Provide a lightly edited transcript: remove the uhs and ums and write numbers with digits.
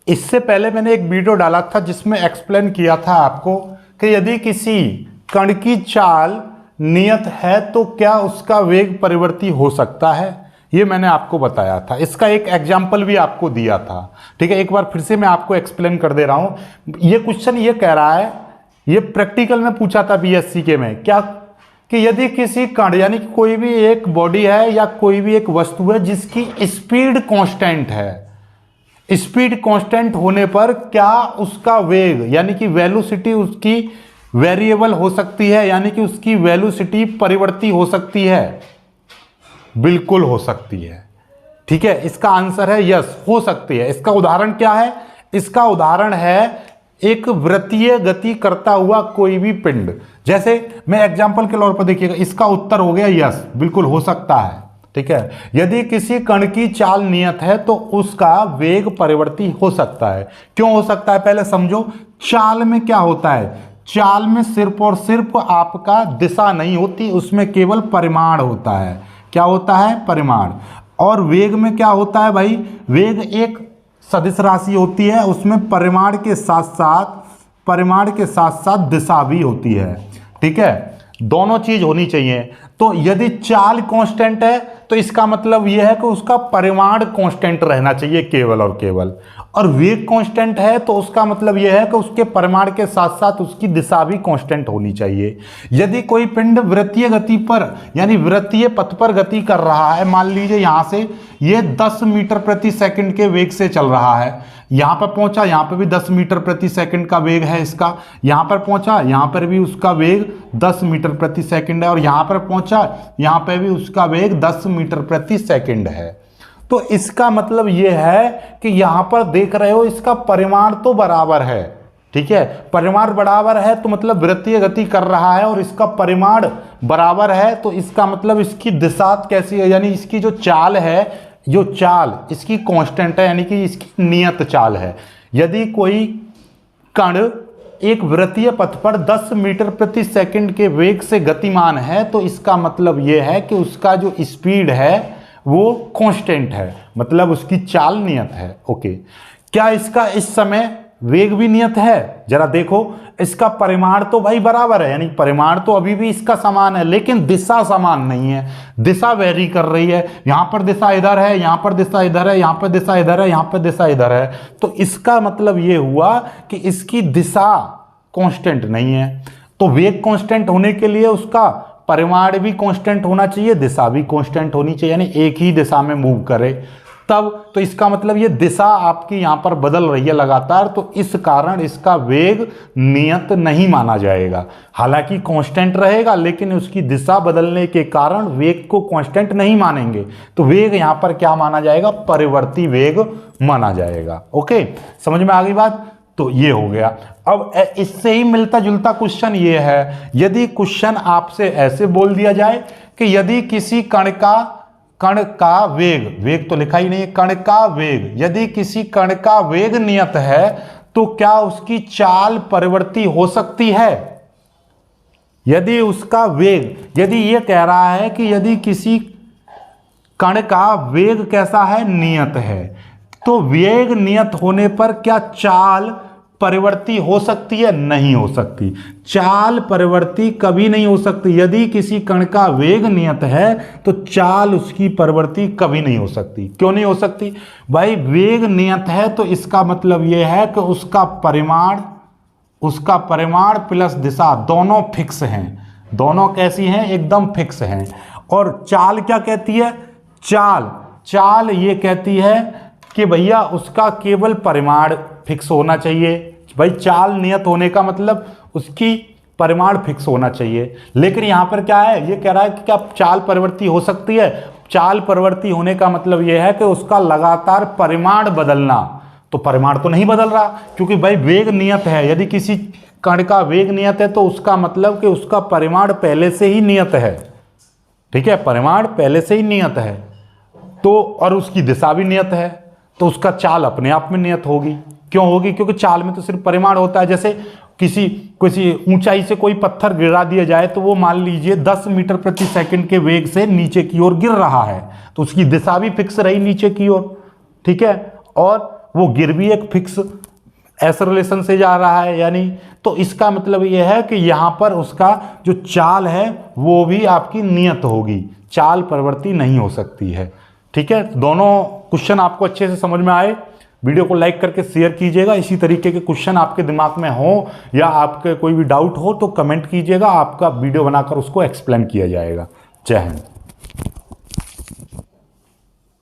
इससे पहले मैंने एक वीडियो डाला था जिसमें एक्सप्लेन किया था आपको कि यदि किसी कण की चाल नियत है तो क्या उसका वेग परिवर्ती हो सकता है, ये मैंने आपको बताया था। इसका एक एग्जाम्पल भी आपको दिया था। ठीक है, एक बार फिर से मैं आपको एक्सप्लेन कर दे रहा हूं। ये क्वेश्चन ये कह रहा है, ये प्रैक्टिकल में पूछा था बीएससी के में, क्या कि यदि किसी कण यानी कि कोई भी एक बॉडी है या कोई भी एक वस्तु है जिसकी स्पीड कांस्टेंट है, स्पीड कांस्टेंट होने पर क्या उसका वेग यानी कि वेलोसिटी उसकी वेरिएबल हो सकती है, यानी कि उसकी वेलोसिटी परिवर्ती हो सकती है? बिल्कुल हो सकती है। ठीक है, इसका आंसर है यस, हो सकती है। इसका उदाहरण क्या है? इसका उदाहरण है एक वृत्तीय गति करता हुआ कोई भी पिंड। जैसे मैं एग्जांपल के तौर पर देखिएगा, इसका उत्तर हो गया यस, बिल्कुल हो सकता है। ठीक है, यदि किसी कण की चाल नियत है तो उसका वेग परिवर्ती हो सकता है। क्यों हो सकता है पहले समझो। चाल में क्या होता है? चाल में सिर्फ और सिर्फ आपका दिशा नहीं होती, उसमें केवल परिमाण होता है। क्या होता है? परिमाण। और वेग में क्या होता है भाई? वेग एक सदिश राशि होती है, उसमें परिमाण के साथ साथ दिशा भी होती है। ठीक है, दोनों चीज होनी चाहिए। तो यदि चाल कांस्टेंट है तो इसका मतलब यह है कि उसका परिमाण कांस्टेंट रहना चाहिए केवल और केवल, और वेग कांस्टेंट है तो उसका मतलब यह है कि उसके परिमाण के साथ साथ उसकी दिशा भी कांस्टेंट होनी चाहिए। यदि कोई पिंड वृत्तीय गति पर यानी वृत्तीय पथ पर गति कर रहा है, मान लीजिए यहां से ये 10 मीटर प्रति सेकंड के वेग से चल रहा है, यहां पर पहुंचा, यहां पर भी 10 मीटर प्रति सेकंड का वेग है इसका, यहां पर पहुंचा, यहां पर भी उसका वेग 10 मीटर प्रति सेकंड है, और यहां पर पहुंचा, यहां पर भी उसका वेग 10 मीटर प्रति सेकंड है। तो इसका मतलब यह है कि यहां पर देख रहे हो इसका परिमाण तो बराबर है। ठीक है, परिमाण बराबर है तो मतलब वृत्तीय गति कर रहा है और इसका परिमाण बराबर है, तो इसका मतलब इसकी दिशा कैसी है, यानी इसकी जो चाल है, जो चाल इसकी कांस्टेंट है, यानी कि इसकी नियत चाल है। यदि कोई कण एक वृत्तीय पथ पर 10 मीटर प्रति सेकंड के वेग से गतिमान है तो इसका मतलब यह है कि उसका जो स्पीड है वो कांस्टेंट है, मतलब उसकी चाल नियत है। ओके, क्या इसका इस समय वेग भी नियत है? जरा देखो, इसका परिमाण तो भाई बराबर है, यानी परिमाण तो अभी भी इसका समान है, लेकिन दिशा समान नहीं है, दिशा वेरी कर रही है। यहां पर दिशा इधर है, यहां पर दिशा इधर है, यहां पर दिशा इधर है, यहां पर दिशा इधर है। तो इसका मतलब यह हुआ कि इसकी दिशा कांस्टेंट नहीं है। तो वेग कांस्टेंट होने के लिए उसका परिमाण भी कांस्टेंट होना चाहिए, दिशा भी कांस्टेंट होनी चाहिए, यानी एक ही दिशा में मूव करे तब। तो इसका मतलब ये दिशा आपकी यहां पर बदल रही है लगातार, तो इस कारण इसका वेग नियत नहीं माना जाएगा। हालांकि कांस्टेंट रहेगा, लेकिन उसकी दिशा बदलने के कारण वेग को कांस्टेंट नहीं मानेंगे, तो वेग यहां पर क्या माना जाएगा? परिवर्ती वेग माना जाएगा। ओके, समझ में आ गई बात? तो ये हो गया। अब इससे ही मिलता जुलता क्वेश्चन ये है, यदि क्वेश्चन आपसे ऐसे बोल दिया जाए कि यदि किसी कण का वेग तो लिखा ही नहीं है, कण का वेग, यदि किसी कण का वेग नियत है तो क्या उसकी चाल परिवर्ती हो सकती है? यदि उसका वेग, यदि ये कह रहा है कि यदि किसी कण का वेग कैसा है? नियत है, तो वेग नियत होने पर क्या चाल परिवर्ती हो सकती है? नहीं हो सकती। चाल परिवर्ती कभी नहीं हो सकती। यदि किसी कण का वेग नियत है तो चाल उसकी परिवर्ती कभी नहीं हो सकती। क्यों नहीं हो सकती? भाई वेग नियत है तो इसका मतलब यह है कि उसका परिमाण प्लस दिशा दोनों फिक्स हैं। दोनों कैसी हैं? एकदम फिक्स हैं। और चाल क्या कहती है? चाल ये कहती है कि भैया उसका केवल परिमाण फिक्स होना चाहिए। भाई चाल नियत होने का मतलब उसकी परिमाण फिक्स होना चाहिए। लेकिन यहां पर क्या है? ये कह रहा है कि क्या चाल परिवर्ती हो सकती है? चाल परिवर्ती होने का मतलब यह है कि उसका लगातार परिमाण बदलना। तो परिमाण तो नहीं बदल रहा, क्योंकि भाई वेग नियत है। यदि किसी कण का वेग नियत है तो उसका मतलब कि उसका परिमाण पहले से ही नियत है। ठीक है, परिमाण पहले से ही नियत है, तो और उसकी दिशा भी नियत है, तो उसका चाल अपने आप में नियत होगी। क्यों होगी? क्योंकि चाल में तो सिर्फ परिमाण होता है। जैसे किसी ऊंचाई से कोई पत्थर गिरा दिया जाए तो वो मान लीजिए 10 मीटर प्रति सेकंड के वेग से नीचे की ओर गिर रहा है, तो उसकी दिशा भी फिक्स रही नीचे की ओर। ठीक है, और वो गिरवी एक फिक्स ऐसा रिलेशन से जा रहा है यानी, तो इसका मतलब ये है कि यहाँ पर उसका जो चाल है वो भी आपकी नियत होगी, चाल परिवर्ती नहीं हो सकती है। ठीक है, दोनों क्वेश्चन आपको अच्छे से समझ में आए। वीडियो को लाइक करके शेयर कीजिएगा। इसी तरीके के क्वेश्चन आपके दिमाग में हो या आपके कोई भी डाउट हो तो कमेंट कीजिएगा, आपका वीडियो बनाकर उसको एक्सप्लेन किया जाएगा। जय हिंद।